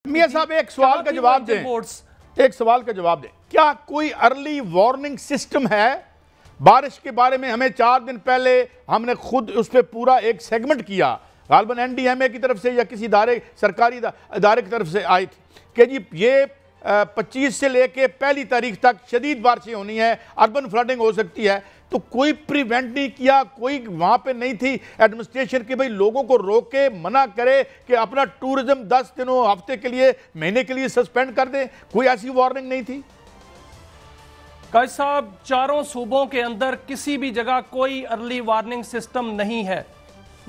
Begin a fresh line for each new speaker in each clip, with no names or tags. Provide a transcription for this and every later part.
मियां साहब एक सवाल का जवाब दें, एक सवाल का जवाब दें। क्या कोई अर्ली वार्निंग सिस्टम है? बारिश के बारे में हमें 4 दिन पहले हमने खुद उस पर पूरा एक सेगमेंट किया, गालबन NDMA की तरफ से या किसी सरकारी इदारे की तरफ से आई थी कि जी ये 25 से लेके पहली तारीख तक शदीद बारिशें होनी है, अर्बन फ्लडिंग हो सकती है। तो कोई प्रिवेंट नहीं किया, कोई वहां पे नहीं थी एडमिनिस्ट्रेशन कि भाई लोगों को रोके, मना करे कि अपना टूरिज्म 10 दिनों, हफ्ते के लिए, महीने के लिए सस्पेंड कर दे? कोई ऐसी वार्निंग नहीं थी?
काजी साहब, चारों सूबों के अंदर किसी भी जगह कोई अर्ली वार्निंग सिस्टम नहीं है,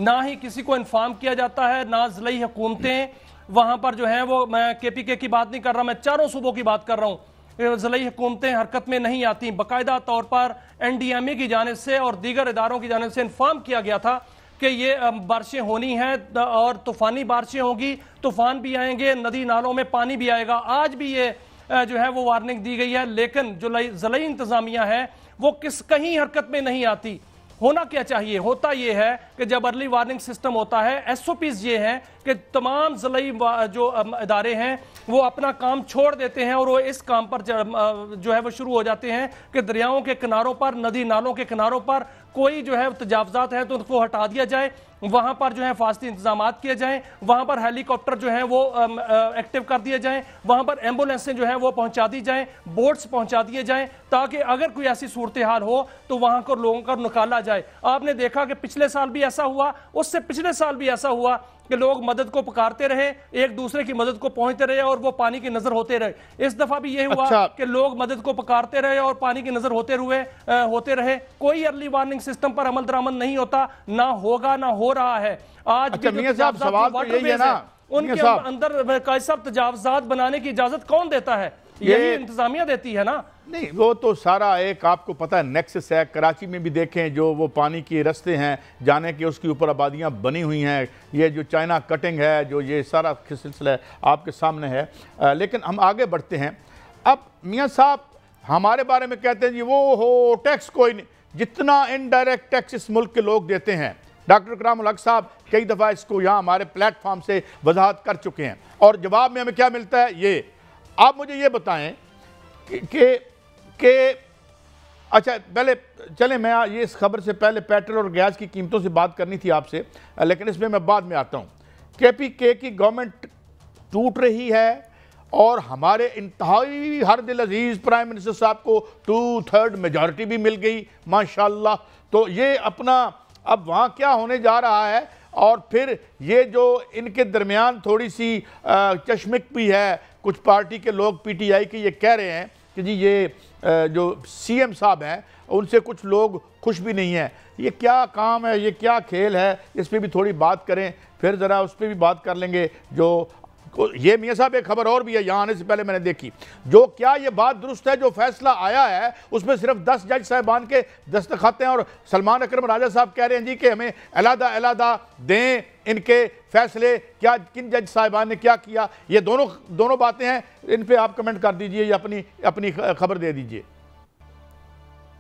ना ही किसी को इन्फॉर्म किया जाता है, ना जिलाई हुकूमतें वहां पर जो है वो, मैं KPK की बात नहीं कर रहा, मैं चारों सूबों की बात कर रहा हूं, जिलाई हुकूमतें हरकत में नहीं आती। बाकायदा तौर पर NDMA की जानिब से और दीगर इदारों की जानिब से इन्फॉर्म किया गया था कि ये बारिशें होनी हैं और तूफानी बारिशें होंगी, तूफान भी आएंगे, नदी नालों में पानी भी आएगा। आज भी ये जो है वो वार्निंग दी गई है, लेकिन जो जिलाई इंतजामिया है वो कहीं हरकत में नहीं आती। होना क्या चाहिए? होता यह है कि जब अर्ली वार्निंग सिस्टम होता है, SOPs ये हैं कि तमाम जिलाई जो इदारे हैं वो अपना काम छोड़ देते हैं और वो इस काम पर जो है वो शुरू हो जाते हैं कि दरियाओं के किनारों पर, नदी नालों के किनारों पर कोई जो है तजावजात है तो उनको हटा दिया जाए, वहां पर जो है फासती इंतजाम किए जाएं, वहां पर हेलीकॉप्टर जो है वो एक्टिव कर दिए जाएं, वहां पर एम्बुलेंसें जो है वो पहुंचा दी जाएं, बोट्स पहुंचा दिए जाएं, ताकि अगर कोई ऐसी सूरत हाल हो तो वहां को लोगों को निकाला जाए। आपने देखा कि पिछले साल भी ऐसा हुआ, उससे पिछले साल भी ऐसा हुआ कि लोग मदद को पुकारते रहे, एक दूसरे की मदद को पहुंचते रहे और वो पानी की नजर होते रहे। इस दफा भी यही हुआ कि लोग मदद को पुकारते रहे और पानी की नजर होते रहे। कोई अर्ली वार्निंग सिस्टम पर अमल दरामद नहीं होता, ना होगा, ना हो रहा है। आज
मियां साहब सवाल तो यही है ना,
उनके अंदर काजी साहब तजावजात बनाने की इजाजत कौन देता है? यही इंतजामिया देती है ना।
नहीं, वो तो सारा एक आपको पता है नेक्सस है। कराची में भी देखें जो वो पानी के रास्ते हैं जाने के, उसके ऊपर आबादियां बनी हुई हैं। ये जो चाइना कटिंग है, जो ये सारा सिलसिला आपके सामने है। लेकिन हम आगे बढ़ते हैं। अब मियां साहब हमारे बारे में कहते हैं जी वो हो टैक्स कोई नहीं, जितना इनडायरेक्ट टैक्स इस मुल्क के लोग देते हैं। डॉक्टर इकराम उल हक साहब कई दफ़ा इसको यहाँ हमारे प्लेटफॉर्म से वजाहत कर चुके हैं और जवाब में हमें क्या मिलता है। ये आप मुझे ये बताएं कि अच्छा, पहले चलें, मैं ये इस खबर से पहले पेट्रोल और गैस की कीमतों से बात करनी थी आपसे, लेकिन इसमें मैं बाद में आता हूँ। KPK की गवर्नमेंट टूट रही है और हमारे इंतहाई हर दिल अजीज प्राइम मिनिस्टर साहब को 2/3 मेजॉरिटी भी मिल गई माशाल्लाह। तो ये अपना अब वहाँ क्या होने जा रहा है, और फिर ये जो इनके दरमियान थोड़ी सी चश्मिक भी है, कुछ पार्टी के लोग PTI के ये कह रहे हैं कि जी ये जो CM साहब हैं उनसे कुछ लोग खुश भी नहीं हैं। ये क्या काम है, ये क्या खेल है? इस पर भी थोड़ी बात करें, फिर ज़रा उस पर भी बात कर लेंगे। जो ये मियां साहब एक खबर और भी है, यहाँ आने से पहले मैंने देखी, जो क्या ये बात दुरुस्त है जो फैसला आया है उसमें सिर्फ 10 जज साहिबान के दस्तखत हैं और सलमान अकरम राजा साहब कह रहे हैं जी कि हमें अलग-अलग दें इनके फैसले, क्या किन जज साहिबान ने क्या किया। ये दोनों बातें हैं, इन पे आप कमेंट कर दीजिए या अपनी खबर दे दीजिए।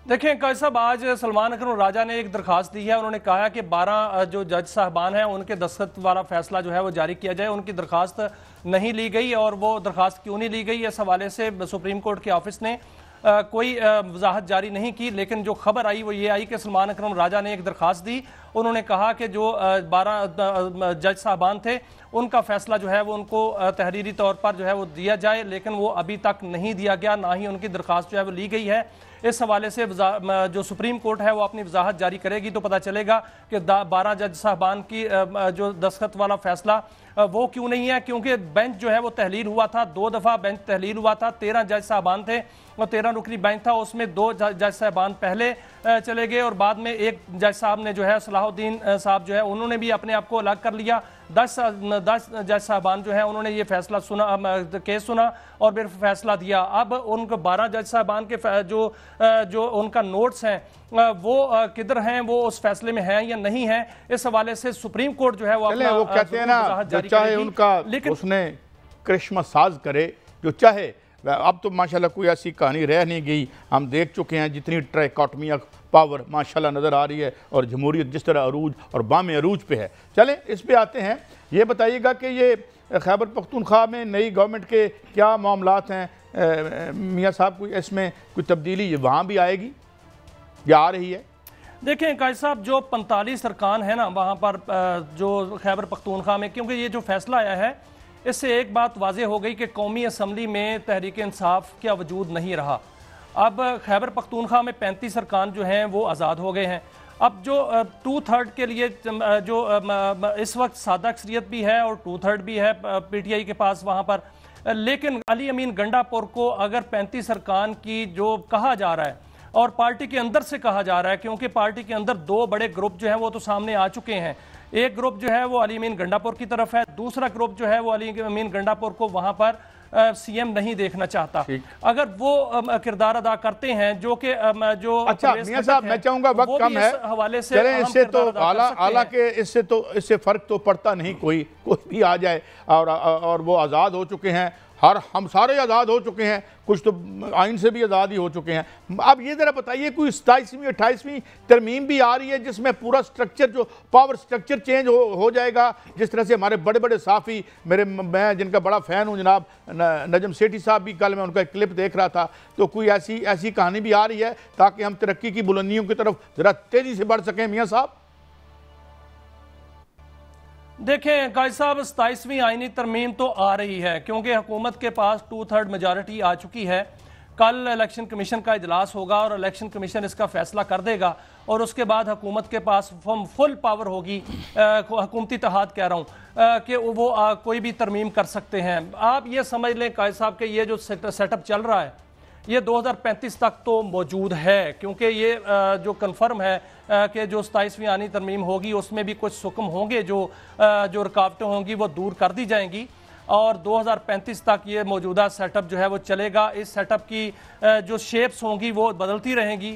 देखें काजी साहब, आज सलमान अकरम राजा ने एक दरखास्त दी है। उन्होंने कहा कि 12 जो जज साहबान हैं उनके दस्तखत वाला फैसला जो है वो जारी किया जाए। उनकी दरखास्त नहीं ली गई, और वो दरखास्त क्यों नहीं ली गई इस हवाले से सुप्रीम कोर्ट के ऑफिस ने कोई वजाहत जारी नहीं की। लेकिन जो खबर आई वो ये आई कि सलमान अकरम राजा ने एक दरखास्त दी। उन्होंने कहा कि जो 12 जज साहबान थे उनका फैसला जो है वो उनको तहरीरी तौर पर जो है वो दिया जाए, लेकिन वो अभी तक नहीं दिया गया, ना ही उनकी दरखास्त जो है वो ली गई है। इस हवाले से जो सुप्रीम कोर्ट है वो अपनी वजाहत जारी करेगी तो पता चलेगा कि 12 जज साहबान की जो दस्तखत वाला फैसला वो क्यों नहीं है। क्योंकि बेंच जो है वो तहलील हुआ था, 2 दफ़ा बेंच तहलील हुआ था। 13 जज साहबान थे और 13 रुकनी बेंच था, उसमें 2 जज साहबान पहले चले गए और बाद में एक जज साहब ने जो है सलाहुद्दीन साहब जो है उन्होंने भी अपने आप को अलग कर लिया। 10 जज साहबान जो है उन्होंने ये फैसला सुना, केस सुना और फिर फैसला दिया। अब उनको 12 जज साहबान के जो उनका नोट्स हैं वो किधर हैं, वो उस फैसले में हैं या नहीं है, इस हवाले से सुप्रीम कोर्ट जो है वो
कहते हैं ना, जो चाहे उनका उसने करिश्मा साज करे जो चाहे। अब तो माशाल्लाह कोई ऐसी कहानी रह नहीं गई, हम देख चुके हैं जितनी ट्राइकॉटमी पावर माशाल्लाह नज़र आ रही है और जमहूरियत जिस तरह अरूज और बाम अरूज पे है। चलें इस पे आते हैं। ये बताइएगा कि ये खैबर पख्तूनख्वा में नई गवर्नमेंट के क्या मामलात हैं मियाँ साहब? कोई इसमें कोई तब्दीली वहाँ भी आएगी या आ रही है?
देखें कायद साहब, जो 45 अरकान है ना वहाँ पर जो खैबर पख्तूनख्वा में, क्योंकि ये जो फैसला आया है इससे एक बात वाज़ेह हो गई कि कौमी असम्बली में तहरीक इंसाफ का वजूद नहीं रहा। अब खैबर पख्तूनख्वा में 35 अरकान जो हैं वो आज़ाद हो गए हैं। अब जो 2/3 के लिए जो इस वक्त सादा अक्सरियत भी है और 2/3 भी है PTI के पास वहाँ पर, लेकिन अली अमीन गंडापुर को अगर 35 अरकान की जो कहा जा रहा है और पार्टी के अंदर से कहा जा रहा है, क्योंकि पार्टी के अंदर दो बड़े ग्रुप जो हैं वो तो सामने आ चुके हैं। एक ग्रुप जो है वो अली अमीन गंडापुर की तरफ है, दूसरा ग्रुप जो है वो अली अमीन गंडापुर को वहां पर CM नहीं देखना चाहता। अगर वो किरदार अदा करते हैं जो कि जो
अच्छा मियां साहब, मैं चाहूंगा वक्त कम है, हवाले से चलें इससे तो हालांकि इससे फर्क तो पड़ता नहीं, कोई भी आ जाए और वो आज़ाद हो चुके हैं, हम सारे आज़ाद हो चुके हैं, कुछ तो आइन से भी आज़ाद ही हो चुके हैं। अब ये ज़रा बताइए, कोई 27वीं 28वीं तरमीम भी आ रही है जिसमें पूरा स्ट्रक्चर, जो पावर स्ट्रक्चर चेंज हो जाएगा? जिस तरह से हमारे बड़े बड़े साफ़ी, मैं जिनका बड़ा फ़ैन हूँ जनाब नजम सेठी साहब भी, कल मैं उनका एक क्लिप देख रहा था, तो कोई ऐसी कहानी भी आ रही है ताकि हम तरक्की की बुलंदियों की तरफ ज़रा तेज़ी से बढ़ सकें मियाँ साहब?
देखें कायद साहब, 27वीं आईनी तरमीम तो आ रही है क्योंकि हुकूमत के पास 2/3 मेजॉरिटी आ चुकी है। कल इलेक्शन कमीशन का इजलास होगा और इलेक्शन कमीशन इसका फैसला कर देगा और उसके बाद हुकूमत के पास फुल पावर होगी, हुकूमती इत्तेहाद कह रहा हूँ, कि वो कोई भी तरमीम कर सकते हैं। आप ये समझ लें कायद साहब कि ये जो सेटअप चल रहा है ये 2035 तक तो मौजूद है, क्योंकि ये जो कन्फर्म है कि जो 27वीं आनी तरमीम होगी उसमें भी कुछ हुक्म होंगे, जो रुकावटें होंगी वो दूर कर दी जाएंगी और 2035 तक ये मौजूदा सेटअप जो है वो चलेगा। इस सेटअप की जो शेप्स होंगी वो बदलती रहेंगी,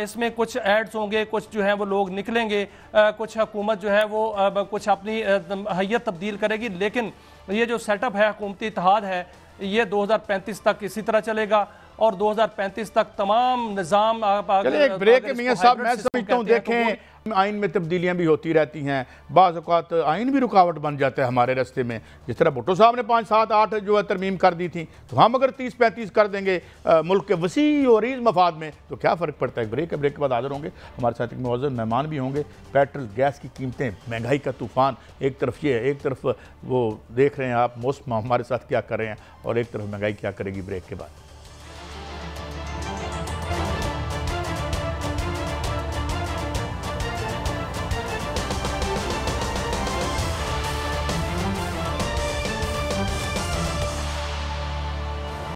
इसमें कुछ एड्स होंगे, कुछ जो है वो लोग निकलेंगे, कुछ हुकूमत जो है वो कुछ अपनी हैयत तब्दील करेगी, लेकिन ये जो सेटअप है हुकूमती इत्तेहाद है ये 2035 तक इसी तरह चलेगा और 2035 तक तमाम निज़ाम।
एक ब्रेक है मियां साहब, मैं समझता हूँ देखें आइन में तब्दीलियाँ भी होती रहती हैं, बाज़ औक़ात आइन भी रुकावट बन जाता है हमारे रास्ते में। जिस तरह भुट्टो साहब ने 5, 7, 8 जो है तरमीम कर दी थी, तो हम अगर 30, 35 कर देंगे मुल्क के वसी और रीज़ मफाद में तो क्या फ़र्क पड़ता है? ब्रेक है, ब्रेक के बाद हाज़िर होंगे, हमारे साथ एक मुअज़्ज़ज़ मेहमान भी होंगे। पेट्रोल गैस की कीमतें, महंगाई का तूफ़ान, एक तरफ ये है, एक तरफ वो देख रहे हैं आप मौसम हमारे साथ क्या कर रहे हैं और एक तरफ महंगाई क्या करेगी। ब्रेक के बाद